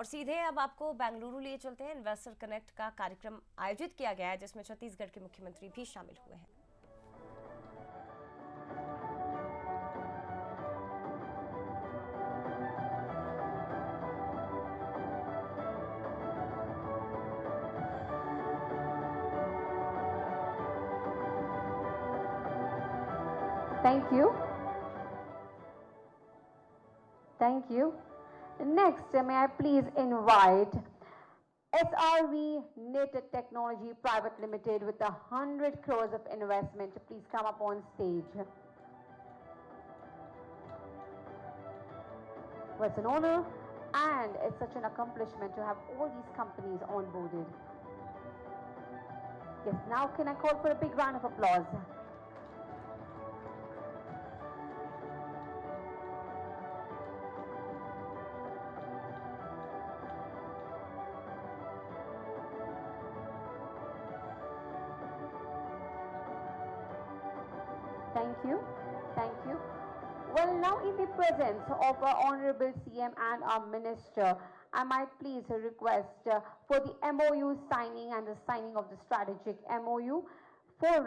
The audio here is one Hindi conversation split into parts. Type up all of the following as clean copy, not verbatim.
और सीधे अब आपको बेंगलुरु लिए चलते हैं। इन्वेस्टर कनेक्ट का कार्यक्रम आयोजित किया गया है जिसमें छत्तीसगढ़ के मुख्यमंत्री भी शामिल हुए हैं। Thank you. Thank you. Next, may I please invite SRV Knit Technology Private Limited with 100 crores of investment to please come up on stage. Well, it's an honor and it's such an accomplishment to have all these companies onboarded. Yes, now can I call for a big round of applause? Thank you. Thank you. Well, now in the presence of our Honorable CM and our Minister, I might please request for the MOU signing and the signing of the strategic MOU. For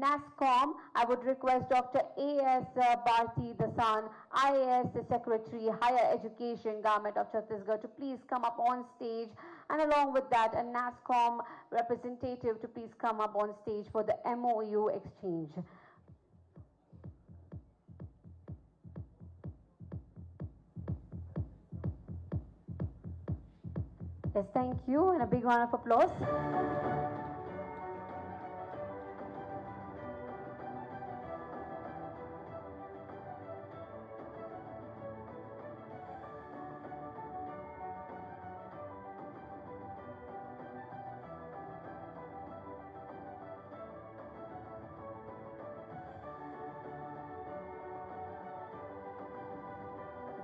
NASSCOM, I would request Dr. A.S. Bharti Dasan, IAS Secretary, Higher Education, Government of Chhattisgarh, to please come up on stage. And along with that, a NASSCOM representative to please come up on stage for the MOU exchange. Yes, thank you, and a big round of applause.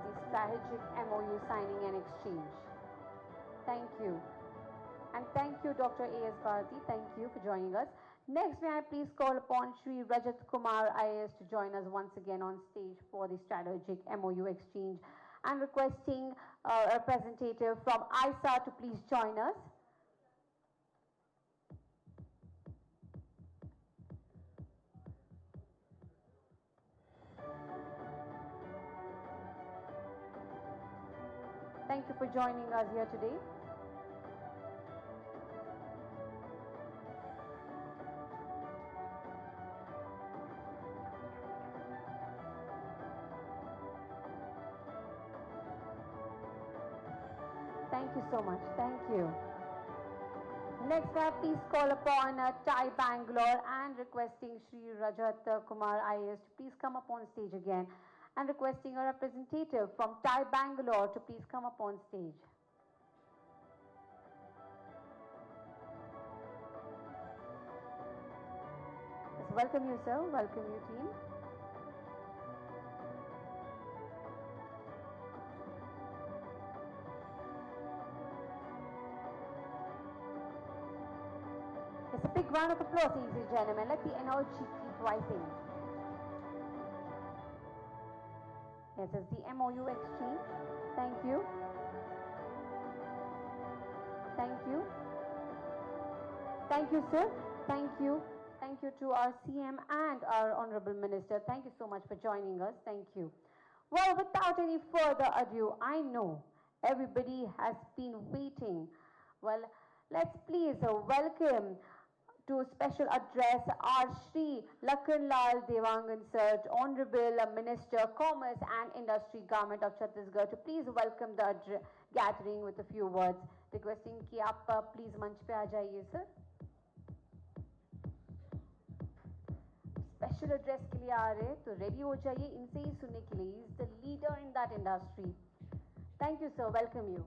The strategic MOU signing and exchange. Thank you. And thank you, Dr. A.S. Bharti. Thank you for joining us. Next, may I please call upon Shri Rajat Kumar IAS to join us once again on stage for the strategic MOU exchange, and requesting a representative from ISA to please join us. Thank you for joining us here today. Thank you so much. Thank you. Next, I please call upon TIE Bangalore and requesting Shri Rajat Kumar IAS to please come up on stage again, and requesting a representative from TIE Bangalore to please come up on stage. Yes, welcome you, sir. Welcome you, team. It's a big round of applause, ladies and gentlemen. Let the energy keep rising. Yes, it's the MOU exchange. Thank you. Thank you. Thank you, sir. Thank you. Thank you to our CM and our Honorable Minister. Thank you so much for joining us. Thank you. Well, without any further ado, I know everybody has been waiting. Well, let's please welcome to special address our Shri Lakhanlal Devangan Sir, Honorable Minister, Commerce and Industry, Government of Chhattisgarh, to please welcome the gathering with a few words. Requesting कि आप please मंच पे आ जाइए sir. Special address के लिए आ रहे तो ready हो जाइए इनसे ही सुनने के लिए. He is the leader in that industry. Thank you sir. Welcome you.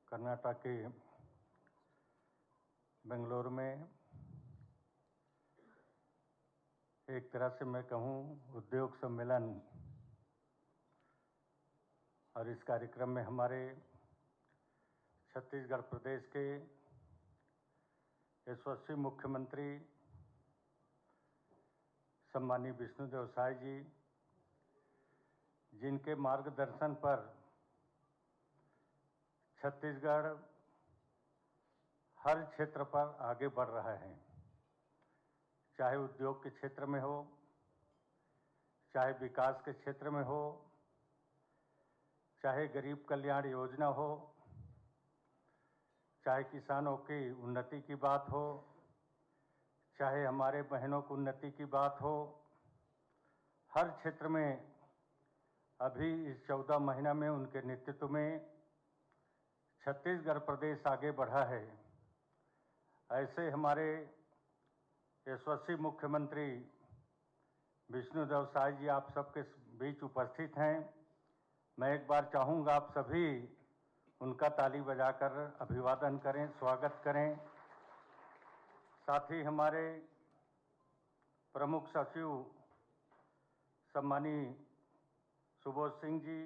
Karnataka के बेंगलुरु में एक तरह से मैं कहूँ उद्योग सम्मेलन, और इस कार्यक्रम में हमारे छत्तीसगढ़ प्रदेश के यशस्वी मुख्यमंत्री सम्मानीय विष्णुदेव साय जी, जिनके मार्गदर्शन पर छत्तीसगढ़ हर क्षेत्र पर आगे बढ़ रहा है, चाहे उद्योग के क्षेत्र में हो, चाहे विकास के क्षेत्र में हो, चाहे गरीब कल्याण योजना हो, चाहे किसानों की उन्नति की बात हो, चाहे हमारे बहनों की उन्नति की बात हो। हर क्षेत्र में अभी इस 14 महीना में उनके नेतृत्व में छत्तीसगढ़ प्रदेश आगे बढ़ा है। ऐसे हमारे यशस्वी मुख्यमंत्री विष्णुदेव साय जी आप सबके बीच उपस्थित हैं। मैं एक बार चाहूँगा आप सभी उनका ताली बजाकर अभिवादन करें, स्वागत करें। साथ ही हमारे प्रमुख सचिव सम्मानीय सुबोध सिंह जी,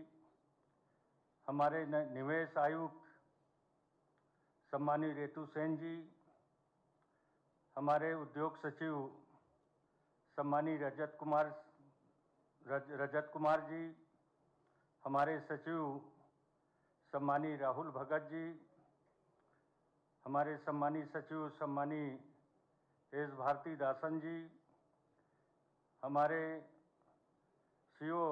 हमारे निवेश आयुक्त सम्मानीय रेतु सेन जी, हमारे उद्योग सचिव सम्मानीय रजत कुमार जी, हमारे सचिव सम्मानीय राहुल भगत जी, हमारे सम्मानीय सचिव सम्मानीय एस भारती दासन जी, हमारे सीओ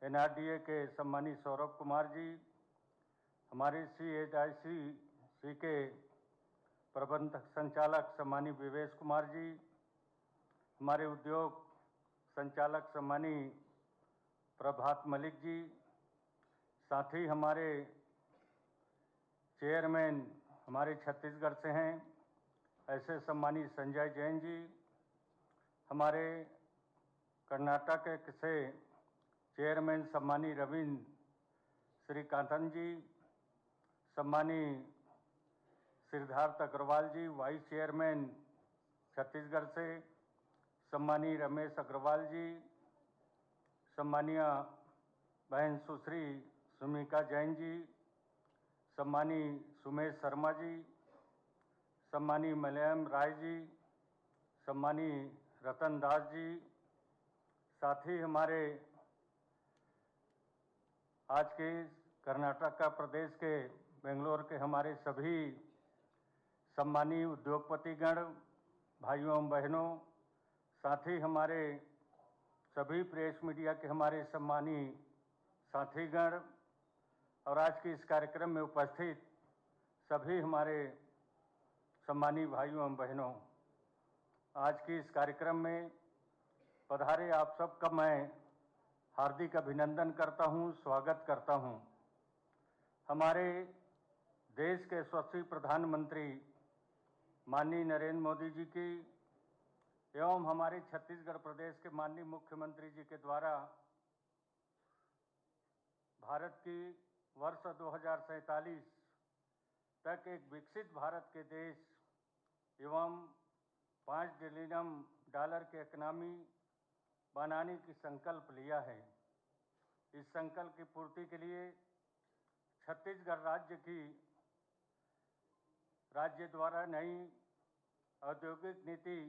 NRDA के सम्मानीय सौरभ कुमार जी, हमारे CHIC के प्रबंध संचालक सम्मानीय विवेश कुमार जी, हमारे उद्योग संचालक सम्मानीय प्रभात मलिक जी, साथ ही हमारे चेयरमैन हमारे छत्तीसगढ़ से हैं ऐसे सम्मानीय संजय जैन जी, हमारे कर्नाटक से चेयरमैन सम्मानीय रविंद्र श्रीकांतन जी, सम्मानीय सिद्धार्थ अग्रवाल जी, वाइस चेयरमैन छत्तीसगढ़ से सम्मानीय रमेश अग्रवाल जी, सम्मानीय बहन सुश्री सुमिका जैन जी, सम्मानीय सुमेश शर्मा जी, सम्मानीय मलयाम राय जी, सम्मानीय रतन दास जी, साथ ही हमारे आज के कर्नाटक का प्रदेश के बेंगलोर के हमारे सभी सम्मानीय उद्योगपतिगण, भाइयों एवं बहनों, साथ ही हमारे सभी प्रेस मीडिया के हमारे सम्मानीय साथीगण और आज के इस कार्यक्रम में उपस्थित सभी हमारे सम्मानीय भाइयों एवं बहनों, आज के इस कार्यक्रम में पधारे आप सबका मैं हार्दिक अभिनंदन करता हूं, स्वागत करता हूं। हमारे देश के यशस्वी प्रधानमंत्री माननीय नरेंद्र मोदी जी की एवं हमारे छत्तीसगढ़ प्रदेश के माननीय मुख्यमंत्री जी के द्वारा भारत की वर्ष 2047 तक एक विकसित भारत के देश एवं $5 ट्रिलियन की इकोनॉमी बनाने की संकल्प लिया है। इस संकल्प की पूर्ति के लिए छत्तीसगढ़ राज्य द्वारा नई औद्योगिक नीति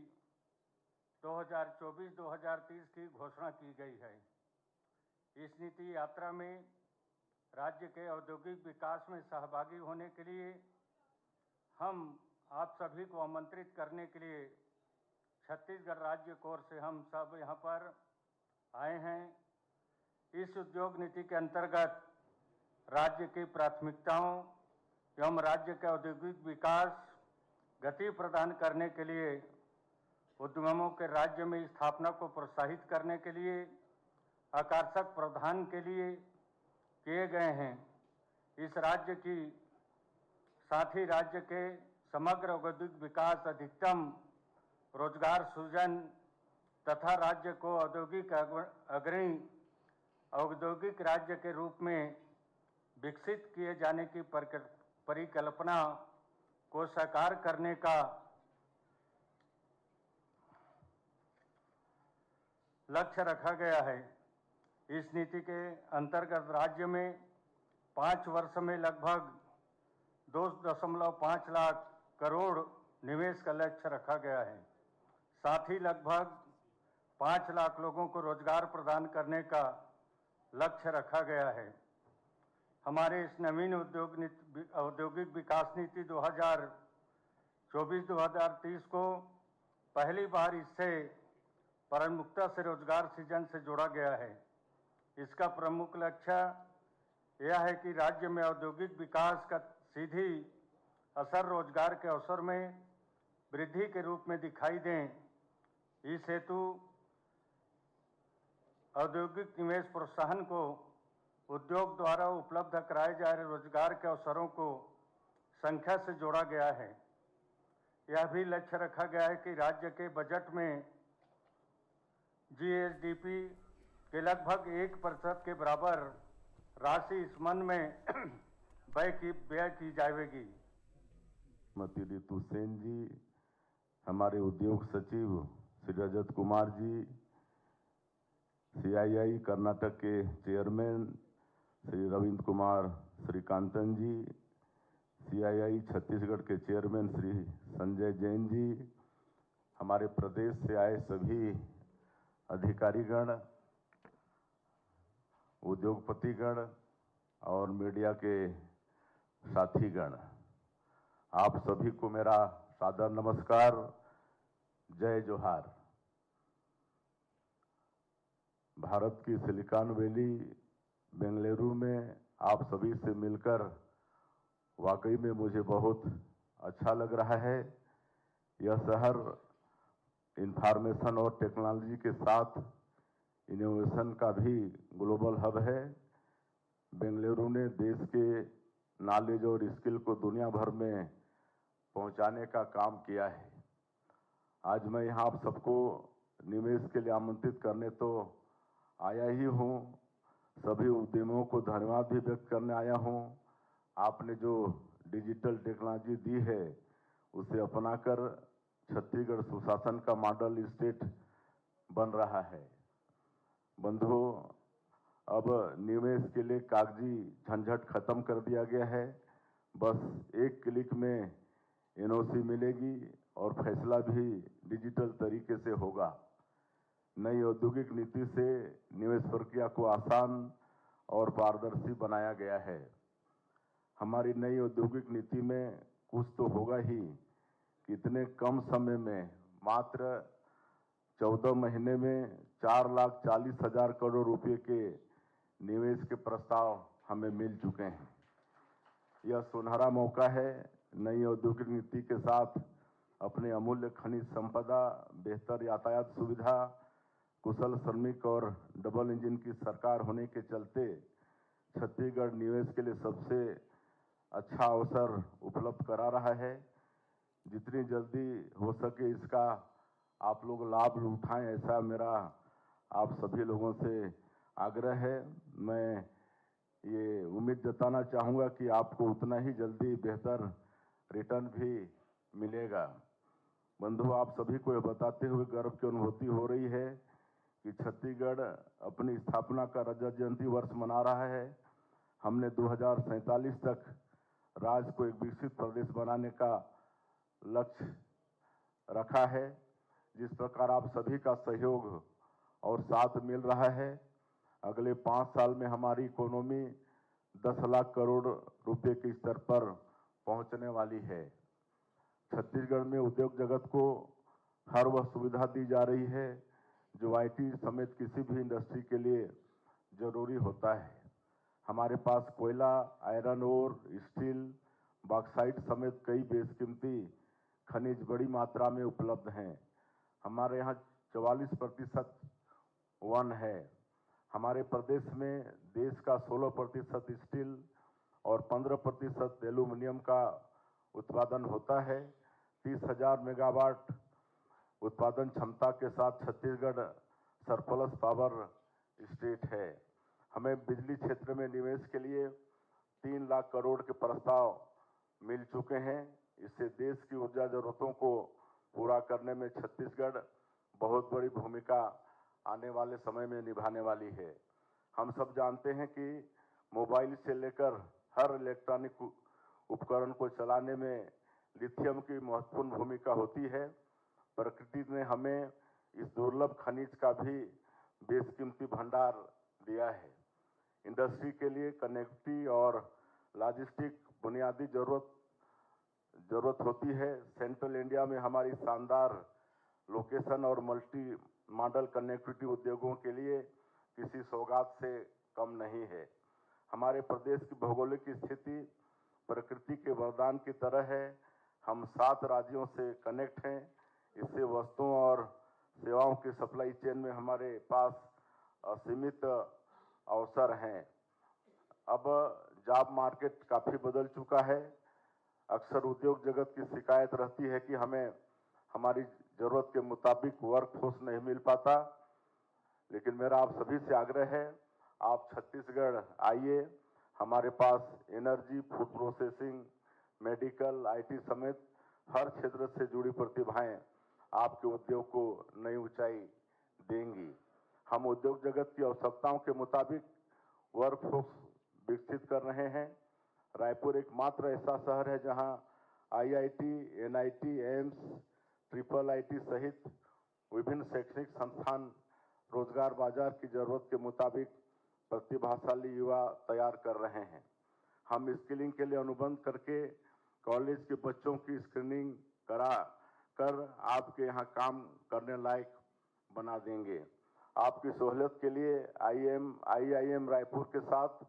2024-2030 की घोषणा की गई है। इस नीति यात्रा में राज्य के औद्योगिक विकास में सहभागी होने के लिए हम आप सभी को आमंत्रित करने के लिए छत्तीसगढ़ राज्य कोर से हम सब यहाँ पर आए हैं। इस उद्योग नीति के अंतर्गत राज्य की प्राथमिकताओं एवं राज्य के औद्योगिक विकास गति प्रदान करने के लिए उद्यमों के राज्य में स्थापना को प्रोत्साहित करने के लिए आकर्षक प्रावधान के लिए किए गए हैं। इस राज्य की साथ ही राज्य के समग्र औद्योगिक विकास, अधिकतम रोजगार सृजन तथा राज्य को औद्योगिक अग्रणी औद्योगिक राज्य के रूप में विकसित किए जाने की परिकल्पना को साकार करने का लक्ष्य रखा गया है। इस नीति के अंतर्गत राज्य में 5 वर्ष में लगभग 2.5 लाख करोड़ निवेश का लक्ष्य रखा गया है। साथ ही लगभग 5 लाख लोगों को रोजगार प्रदान करने का लक्ष्य रखा गया है। हमारे इस नवीन औद्योगिक विकास नीति 2024-2030 को पहली बार इससे प्रमुखता से रोजगार सृजन से जोड़ा गया है। इसका प्रमुख लक्ष्य यह है कि राज्य में औद्योगिक विकास का सीधी असर रोजगार के अवसर में वृद्धि के रूप में दिखाई दें। इस हेतु औद्योगिक निवेश प्रोत्साहन को उद्योग द्वारा उपलब्ध कराए जा रहे रोजगार के अवसरों को संख्या से जोड़ा गया है। यह भी लक्ष्य रखा गया है कि राज्य के बजट में जीएसडीपी के लगभग 1% के बराबर राशि इस मन में व्यय की जाएगी। श्रीमती रितु सेन जी, हमारे उद्योग सचिव श्री रजत कुमार जी, CII कर्नाटक के चेयरमैन श्री रविंद्र कुमार श्रीकांतन जी, CII छत्तीसगढ़ के चेयरमैन श्री संजय जैन जी, हमारे प्रदेश से आए सभी अधिकारीगण, उद्योगपतिगण और मीडिया के साथीगण, आप सभी को मेरा सादर नमस्कार, जय जोहार। भारत की सिलिकॉन वैली बेंगलुरु में आप सभी से मिलकर वाकई में मुझे बहुत अच्छा लग रहा है। यह शहर इंफॉर्मेशन और टेक्नोलॉजी के साथ इनोवेशन का भी ग्लोबल हब है। बेंगलुरु ने देश के नॉलेज और स्किल को दुनिया भर में पहुंचाने का काम किया है। आज मैं यहाँ आप सबको निवेश के लिए आमंत्रित करने तो आया ही हूँ, सभी उद्यमियों को धन्यवाद भी व्यक्त करने आया हूँ। आपने जो डिजिटल टेक्नोलॉजी दी है उसे अपनाकर छत्तीसगढ़ सुशासन का मॉडल स्टेट बन रहा है। बंधुओं, अब निवेश के लिए कागजी झंझट खत्म कर दिया गया है। बस एक क्लिक में NOC मिलेगी और फैसला भी डिजिटल तरीके से होगा। नई औद्योगिक नीति से निवेश प्रक्रिया को आसान और पारदर्शी बनाया गया है। हमारी नई औद्योगिक नीति में कुछ तो होगा ही कि इतने कम समय में मात्र 14 महीने में 4,40,000 करोड़ रुपए के निवेश के प्रस्ताव हमें मिल चुके हैं। यह सुनहरा मौका है नई औद्योगिक नीति के साथ अपने अमूल्य खनिज संपदा, बेहतर यातायात सुविधा, कुशल श्रमिक और डबल इंजन की सरकार होने के चलते छत्तीसगढ़ निवेश के लिए सबसे अच्छा अवसर उपलब्ध करा रहा है। जितनी जल्दी हो सके इसका आप लोग लाभ उठाएं, ऐसा मेरा आप सभी लोगों से आग्रह है। मैं ये उम्मीद जताना चाहूँगा कि आपको उतना ही जल्दी बेहतर रिटर्न भी मिलेगा। बंधु, आप सभी को यह बताते हुए गर्व की अनुभूति हो रही है कि छत्तीसगढ़ अपनी स्थापना का रजत जयंती वर्ष मना रहा है। हमने 2047 तक राज्य को एक विकसित प्रदेश बनाने का लक्ष्य रखा है। जिस प्रकार आप सभी का सहयोग और साथ मिल रहा है, अगले 5 साल में हमारी इकोनॉमी 10 लाख करोड़ रुपए के स्तर पर पहुंचने वाली है। छत्तीसगढ़ में उद्योग जगत को हर वह सुविधा दी जा रही है जो IT समेत किसी भी इंडस्ट्री के लिए जरूरी होता है। हमारे पास कोयला, आयरन ओर, स्टील, बॉक्साइट समेत कई बेशकीमती खनिज बड़ी मात्रा में उपलब्ध हैं। हमारे यहाँ 44% वन है। हमारे प्रदेश में देश का 16% स्टील और 15% एल्यूमिनियम का उत्पादन होता है। 30,000 मेगावाट उत्पादन क्षमता के साथ छत्तीसगढ़ सरप्लस पावर स्टेट है। हमें बिजली क्षेत्र में निवेश के लिए 3 लाख करोड़ के प्रस्ताव मिल चुके हैं। इससे देश की ऊर्जा जरूरतों को पूरा करने में छत्तीसगढ़ बहुत बड़ी भूमिका आने वाले समय में निभाने वाली है। हम सब जानते हैं कि मोबाइल से लेकर हर इलेक्ट्रॉनिक उपकरण को चलाने में लिथियम की महत्वपूर्ण भूमिका होती है। प्रकृति ने हमें इस दुर्लभ खनिज का भी बेशकीमती भंडार दिया है। इंडस्ट्री के लिए कनेक्टिविटी और लॉजिस्टिक बुनियादी जरूरत होती है। सेंट्रल इंडिया में हमारी शानदार लोकेशन और मल्टी मॉडल कनेक्टिविटी उद्योगों के लिए किसी सौगात से कम नहीं है। हमारे प्रदेश की भौगोलिक स्थिति प्रकृति के वरदान की तरह है। हम 7 राज्यों से कनेक्ट हैं। इससे वस्तुओं और सेवाओं की सप्लाई चेन में हमारे पास असीमित अवसर हैं। अब जॉब मार्केट काफ़ी बदल चुका है। अक्सर उद्योग जगत की शिकायत रहती है कि हमें हमारी ज़रूरत के मुताबिक वर्क फोर्स नहीं मिल पाता, लेकिन मेरा आप सभी से आग्रह है, आप छत्तीसगढ़ आइए। हमारे पास energy, food processing, medical, IT समेत हर क्षेत्र से जुड़ी प्रतिभाएं आपके उद्योग को नई ऊंचाई देंगी। हम उद्योग जगत की आवश्यकताओं के मुताबिक वर्कफोर्स विकसित कर रहे हैं। रायपुर एकमात्र ऐसा शहर है जहां IIT, NIT, AIIMS, triple IT सहित विभिन्न शैक्षणिक संस्थान रोजगार बाजार की जरूरत के मुताबिक प्रतिभाशाली युवा तैयार कर रहे हैं। हम स्किलिंग के लिए अनुबंध करके कॉलेज के बच्चों की स्क्रीनिंग करा कर आपके यहाँ काम करने लायक बना देंगे। आपकी सहूलियत के लिए आईआईएम रायपुर के साथ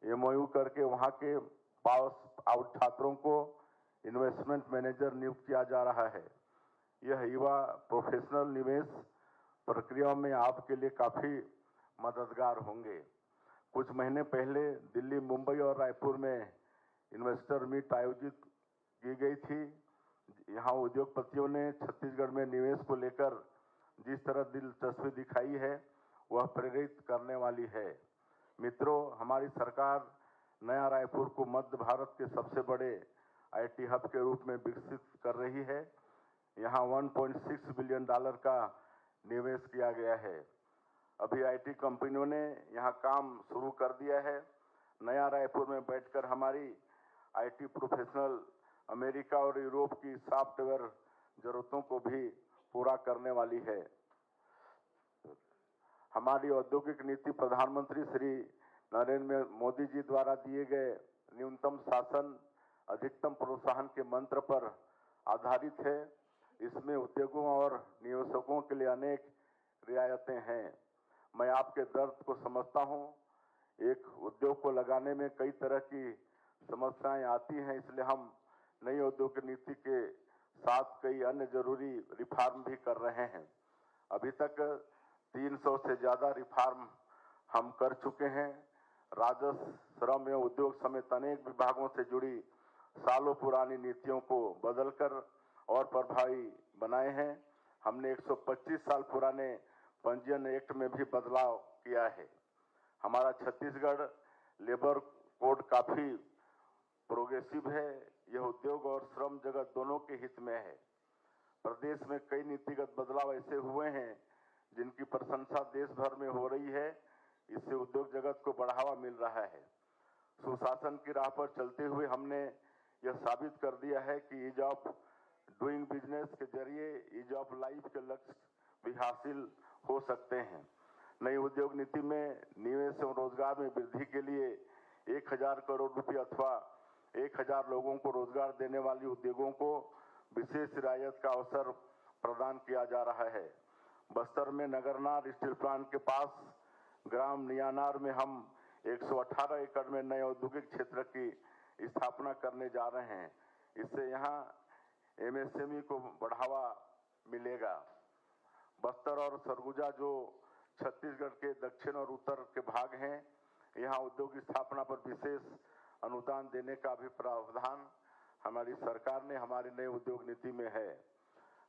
एमओयू करके वहाँ के पास आउट छात्रों को इन्वेस्टमेंट मैनेजर नियुक्त किया जा रहा है। यह युवा प्रोफेशनल निवेश प्रक्रियाओं में आपके लिए काफ़ी मददगार होंगे। कुछ महीने पहले दिल्ली, मुंबई और रायपुर में इन्वेस्टर मीट आयोजित की गई थी। यहाँ उद्योगपतियों ने छत्तीसगढ़ में निवेश को लेकर जिस तरह दिलचस्पी दिखाई है वह प्रेरित करने वाली है। मित्रों, हमारी सरकार नया रायपुर को मध्य भारत के सबसे बड़े आईटी हब के रूप में विकसित कर रही है। यहाँ $1.6 बिलियन का निवेश किया गया है। अभी आईटी कंपनियों ने यहाँ काम शुरू कर दिया है। नया रायपुर में बैठकर हमारी आईटी प्रोफेशनल अमेरिका और यूरोप की सॉफ्टवेयर जरूरतों को भी पूरा करने वाली है। हमारी औद्योगिक नीति प्रधानमंत्री श्री नरेंद्र मोदी जी द्वारा दिए गए न्यूनतम शासन अधिकतम प्रोत्साहन के मंत्र पर आधारित है। इसमें उद्योगों और निवेशकों के लिए अनेक रियायतें हैं। मैं आपके दर्द को समझता हूं। एक उद्योग को लगाने में कई तरह की समस्याएं आती हैं, इसलिए हम नई औद्योगिक नीति के साथ कई अन्य जरूरी रिफॉर्म भी कर रहे हैं। अभी तक 300 से ज़्यादा रिफॉर्म हम कर चुके हैं। राजस्व, श्रम एवं उद्योग समेत अनेक विभागों से जुड़ी सालों पुरानी नीतियों को बदलकर और प्रभावी बनाए हैं। हमने 125 साल पुराने पंजीयन एक्ट में भी बदलाव किया है। हमारा छत्तीसगढ़ लेबर कोड काफ़ी प्रोग्रेसिव है। यह उद्योग और श्रम जगत दोनों के हित में है। प्रदेश में कई नीतिगत बदलाव ऐसे हुए हैं जिनकी प्रशंसा देश भर में हो रही है। इससे उद्योग जगत को बढ़ावा मिल रहा है। सुशासन की राह पर चलते हुए हमने यह साबित कर दिया है कि ईज ऑफ डूइंग बिजनेस के जरिए ईज ऑफ लाइफ के लक्ष्य भी हासिल हो सकते हैं। नई उद्योग नीति में निवेश एवं रोजगार में वृद्धि के लिए 1000 करोड़ रुपये अथवा 1000 लोगों को रोजगार देने वाली उद्योगों को विशेष रियायत का अवसर प्रदान किया जा रहा है। बस्तर में नगरनार स्टील प्लांट के पास ग्राम नियानार में हम 118 एकड़ में नए औद्योगिक क्षेत्र की स्थापना करने जा रहे हैं। इससे यहाँ एमएसएमई को बढ़ावा मिलेगा। बस्तर और सरगुजा जो छत्तीसगढ़ के दक्षिण और उत्तर के भाग हैं, यहाँ उद्योग स्थापना पर विशेष अनुदान देने का भी प्रावधान हमारी सरकार ने हमारी नई उद्योग नीति में है।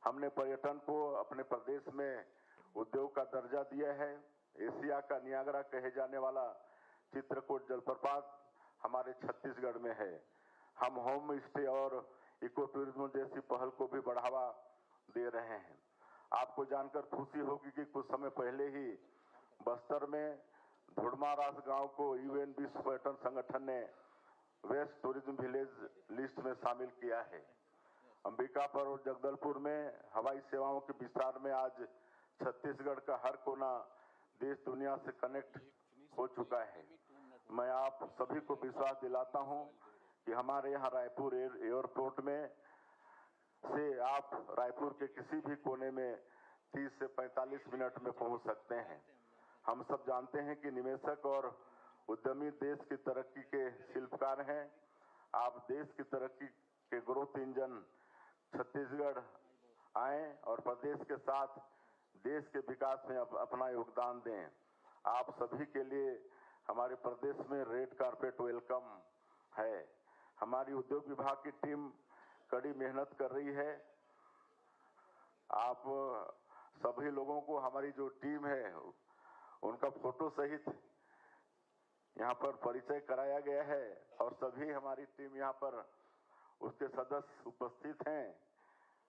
हमने पर्यटन को अपने प्रदेश में उद्योग का दर्जा दिया है। एशिया का नियाग्रा कहे जाने वाला चित्रकूट जलप्रपात हमारे छत्तीसगढ़ में है। हम होम स्टे और इको टूरिज्म जैसी पहल को भी बढ़ावा दे रहे हैं। आपको जानकर खुशी होगी कि कुछ समय पहले ही बस्तर में धुड़मारास गांव को यूएन विश्व पर्यटन संगठन ने वेस्ट टूरिज्म विलेज लिस्ट में शामिल किया है। अंबिकापुर और जगदलपुर में हवाई सेवाओं के विस्तार में आज छत्तीसगढ़ का हर कोना देश दुनिया से कनेक्ट हो चुका है। मैं आप सभी को विश्वास दिलाता हूं कि हमारे यहाँ रायपुर एयरपोर्ट में से आप रायपुर के किसी भी कोने में 30 से 45 मिनट में पहुंच सकते हैं। हम सब जानते हैं कि निवेशक और उद्यमी देश की तरक्की के शिल्पकार हैं। आप देश की तरक्की के ग्रोथ इंजन छत्तीसगढ़ आए और प्रदेश के साथ देश के विकास में अपना योगदान दें। आप सभी के लिए हमारे प्रदेश में रेड कारपेट वेलकम है। हमारी उद्योग विभाग की टीम कड़ी मेहनत कर रही है। आप सभी लोगों को हमारी जो टीम है उनका फोटो सहित यहाँ पर परिचय कराया गया है और सभी हमारी टीम यहाँ पर उसके सदस्य उपस्थित हैं।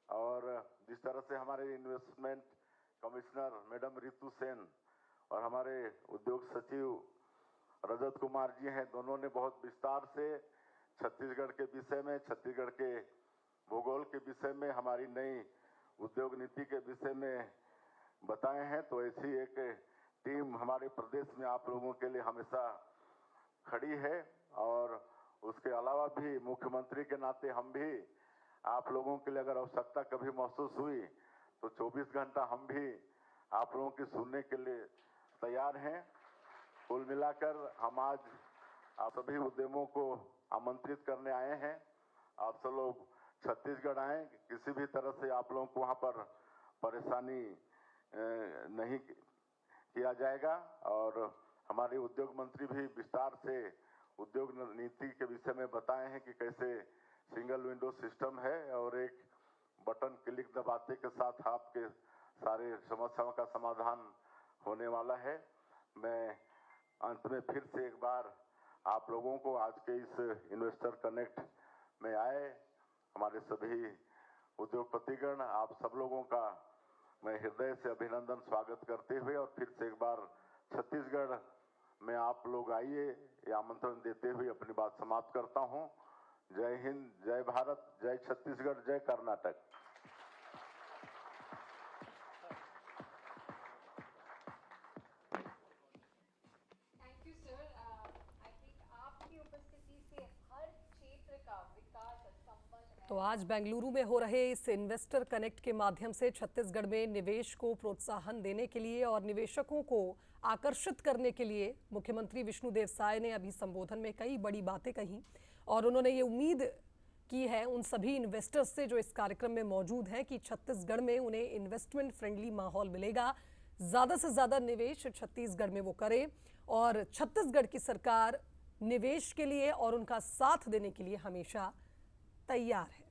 और जिस तरह से हमारे investment commissioner madam Ritu Sen और हमारे उद्योग सचिव रजत कुमार जी हैं, दोनों ने बहुत विस्तार से छत्तीसगढ़ के विषय में, छत्तीसगढ़ के भूगोल के विषय में, हमारी नई उद्योग नीति के विषय में बताए हैं। तो ऐसी एक टीम हमारे प्रदेश में आप लोगों के लिए हमेशा खड़ी है। और उसके अलावा भी मुख्यमंत्री के नाते हम भी आप लोगों के लिए अगर आवश्यकता कभी महसूस हुई तो 24 घंटा हम भी आप लोगों की सुनने के लिए तैयार हैं। कुल मिलाकर हम आज आप सभी उद्यमों को आमंत्रित करने आए हैं। आप सब लोग छत्तीसगढ़ आए, किसी भी तरह से आप लोगों को वहाँ पर परेशानी नहीं किया जाएगा। और हमारे उद्योग मंत्री भी विस्तार से उद्योग नीति के विषय में बताए हैं कि कैसे सिंगल विंडो सिस्टम है और एक बटन क्लिक दबाते के साथ आपके सारे समस्याओं का समाधान होने वाला है। मैं अंत में फिर से एक बार आप लोगों को आज के इस इन्वेस्टर कनेक्ट में आए हमारे सभी उद्योगपतिगण, आप सब लोगों का मैं हृदय से अभिनंदन स्वागत करते हुए और फिर से एक बार छत्तीसगढ़ में आप लोग आइए ये आमंत्रण देते हुए अपनी बात समाप्त करता हूं। जय हिंद, जय भारत, जय छत्तीसगढ़, जय Karnataka. Thank you sir. I think आपकी उपस्थिति से हर क्षेत्र का विकास संपन्न है। तो आज बेंगलुरु में हो रहे इस इन्वेस्टर कनेक्ट के माध्यम से छत्तीसगढ़ में निवेश को प्रोत्साहन देने के लिए और निवेशकों को आकर्षित करने के लिए मुख्यमंत्री विष्णुदेव साय ने अभी संबोधन में कई बड़ी बातें कही और उन्होंने ये उम्मीद की है उन सभी इन्वेस्टर्स से जो इस कार्यक्रम में मौजूद हैं कि छत्तीसगढ़ में उन्हें इन्वेस्टमेंट फ्रेंडली माहौल मिलेगा, ज़्यादा से ज़्यादा निवेश छत्तीसगढ़ में वो करें और छत्तीसगढ़ की सरकार निवेश के लिए और उनका साथ देने के लिए हमेशा तैयार है।